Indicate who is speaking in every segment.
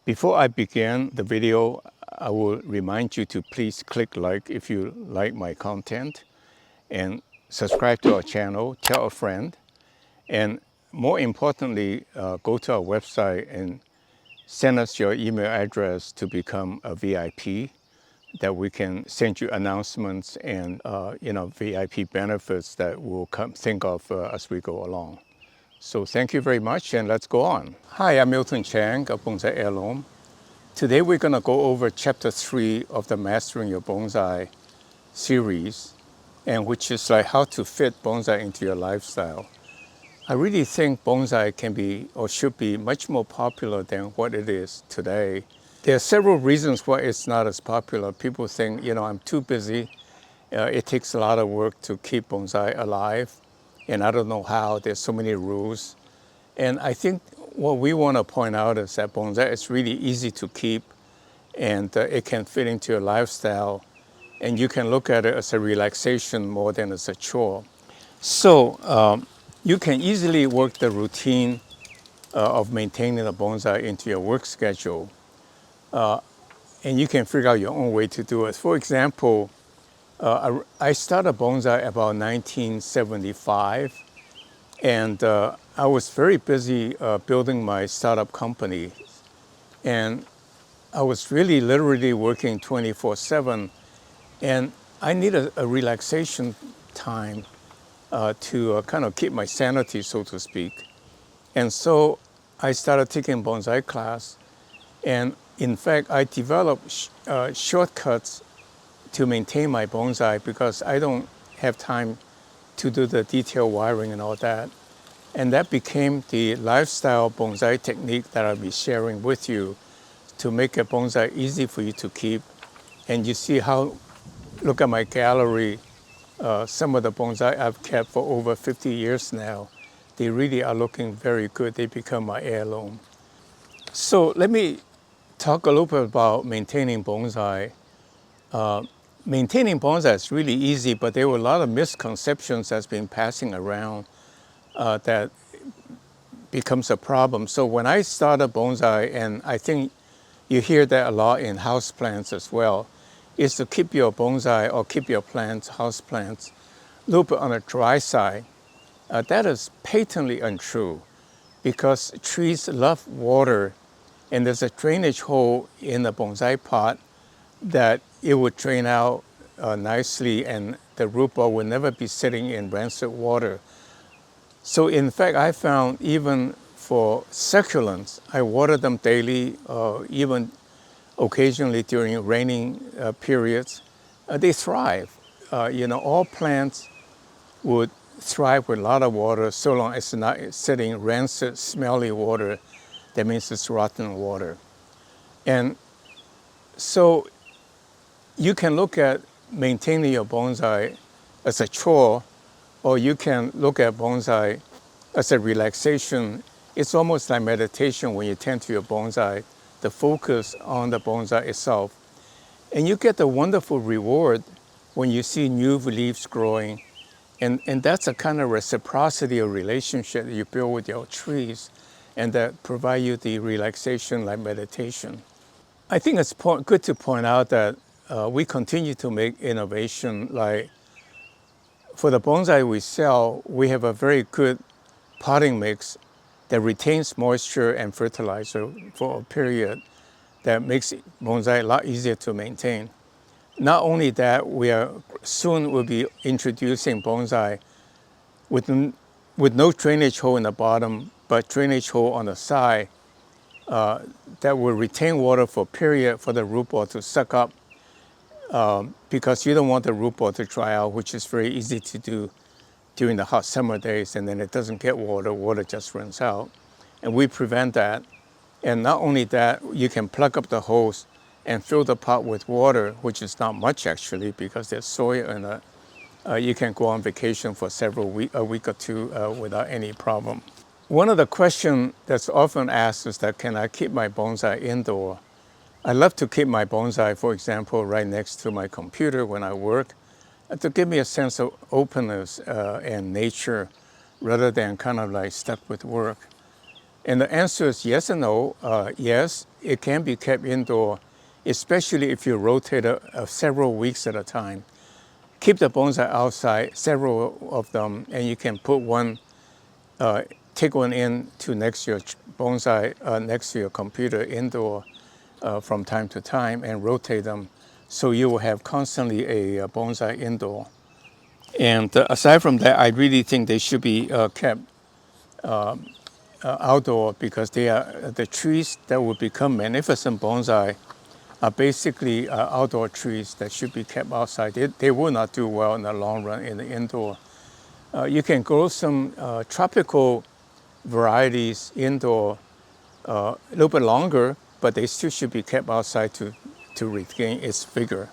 Speaker 1: Before I begin the video, I will remind you to please click like if you like my content and subscribe to our channel, tell a friend, and more importantly, go to our website and send us your email address to become a VIP that we can send you announcements and VIP benefits that we'll think of as we go along. So thank you very much, and let's go on. Hi, I'm Miltonchang of Bonsaiheirloom. Today we're going to go over chapter 3 of the Mastering Your Bonsai series, and which is like how to fit bonsai into your lifestyle. I really think bonsai can be or should be much more popular than what it is today. There are several reasons why it's not as popular. People think, I'm too busy. It takes a lot of work to keep bonsai alive, and I don't know how. There's so many rules. And I think what we want to point out is that bonsai is really easy to keep, and it can fit into your lifestyle, and you can look at it as a relaxation more than as a chore. So you can easily work the routine of maintaining a bonsai into your work schedule, and you can figure out your own way to do it. For example, I started bonsai about 1975, and I was very busy building my startup company, and I was really literally working 24/7, and I needed a relaxation time to kind of keep my sanity, so to speak. And so I started taking bonsai class, and in fact, I developed shortcuts to maintain my bonsai because I don't have time to do the detail wiring and all that. And that became the lifestyle bonsai technique that I'll be sharing with you to make a bonsai easy for you to keep. And you see how, look at my gallery, some of the bonsai I've kept for over 50 years now. They really are looking very good. They become my heirloom. So let me talk a little bit about maintaining bonsai. Maintaining bonsai is really easy, but there were a lot of misconceptions that's been passing around that becomes a problem. So when I started bonsai, and I think you hear that a lot in houseplants as well, is to keep your bonsai or keep your plants, houseplants, a little bit on the dry side. That is patently untrue because trees love water, and there's a drainage hole in the bonsai pot that it would drain out nicely, and the root ball will never be sitting in rancid water. So in fact, I found even for succulents, I water them daily, even occasionally during raining periods. They thrive. All plants would thrive with a lot of water so long as it's not sitting rancid, smelly water. That means it's rotten water. And so you can look at maintaining your bonsai as a chore, or you can look at bonsai as a relaxation. It's almost like meditation when you tend to your bonsai, the focus on the bonsai itself. And you get the wonderful reward when you see new leaves growing. And that's a kind of reciprocity or relationship that you build with your trees, and that provide you the relaxation like meditation. I think it's good to point out that we continue to make innovation. Like for the bonsai we sell, we have a very good potting mix that retains moisture and fertilizer for a period that makes bonsai a lot easier to maintain. Not only that, soon will be introducing bonsai with no drainage hole in the bottom, but drainage hole on the side that will retain water for a period for the root ball to suck up, because you don't want the root ball to dry out, which is very easy to do during the hot summer days, and then it doesn't get water just runs out. And we prevent that. And not only that, you can plug up the hose and fill the pot with water, which is not much actually because there's soil in it. You can go on vacation for a week or two without any problem. One of the questions that's often asked is that, can I keep my bonsai indoor? I love to keep my bonsai, for example, right next to my computer when I work, to give me a sense of openness and nature rather than kind of like stuck with work. And the answer is yes and no. Yes, it can be kept indoor, especially if you rotate it several weeks at a time. Keep the bonsai outside, several of them, and you can put one, take one in to next to your bonsai, next to your computer indoor from time to time and rotate them. So you will have constantly a bonsai indoor. And aside from that, I really think they should be kept outdoor because they are the trees that will become magnificent bonsai are basically outdoor trees that should be kept outside. They will not do well in the long run in the indoor. You can grow some tropical varieties indoor a little bit longer, but they still should be kept outside to regain its vigor.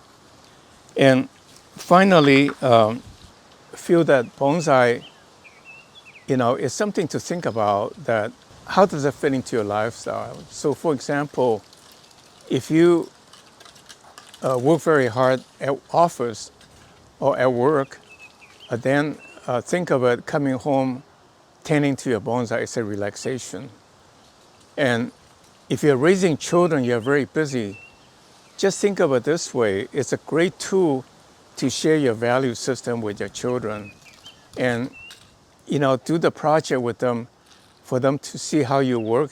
Speaker 1: And finally, feel that bonsai, is something to think about, that how does it fit into your lifestyle? So for example, if you work very hard at office or at work, then think of it coming home, tending to your bonsai is a relaxation. And if you're raising children, you're very busy. Just think of it this way. It's a great tool to share your value system with your children. And, do the project with them for them to see how you work,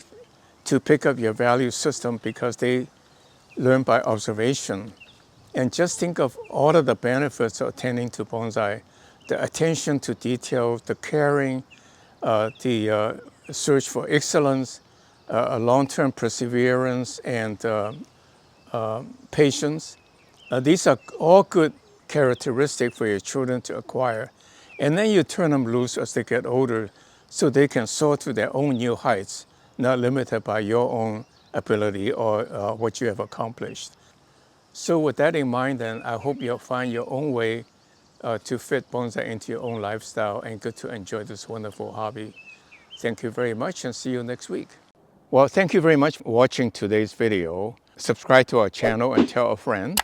Speaker 1: to pick up your value system because they learn by observation. And just think of all of the benefits of tending to bonsai, the attention to detail, the caring, the search for excellence, long-term perseverance, and patience. These are all good characteristics for your children to acquire. And then you turn them loose as they get older so they can soar to their own new heights, not limited by your own ability or what you have accomplished. So with that in mind, then, I hope you'll find your own way to fit bonsai into your own lifestyle and get to enjoy this wonderful hobby. Thank you very much and see you next week. Well, thank you very much for watching today's video. Subscribe to our channel and tell a friend.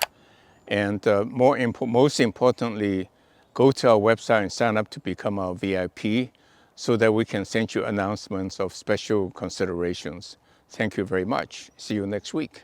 Speaker 1: And most importantly, go to our website and sign up to become our VIP so that we can send you announcements of special considerations. Thank you very much. See you next week.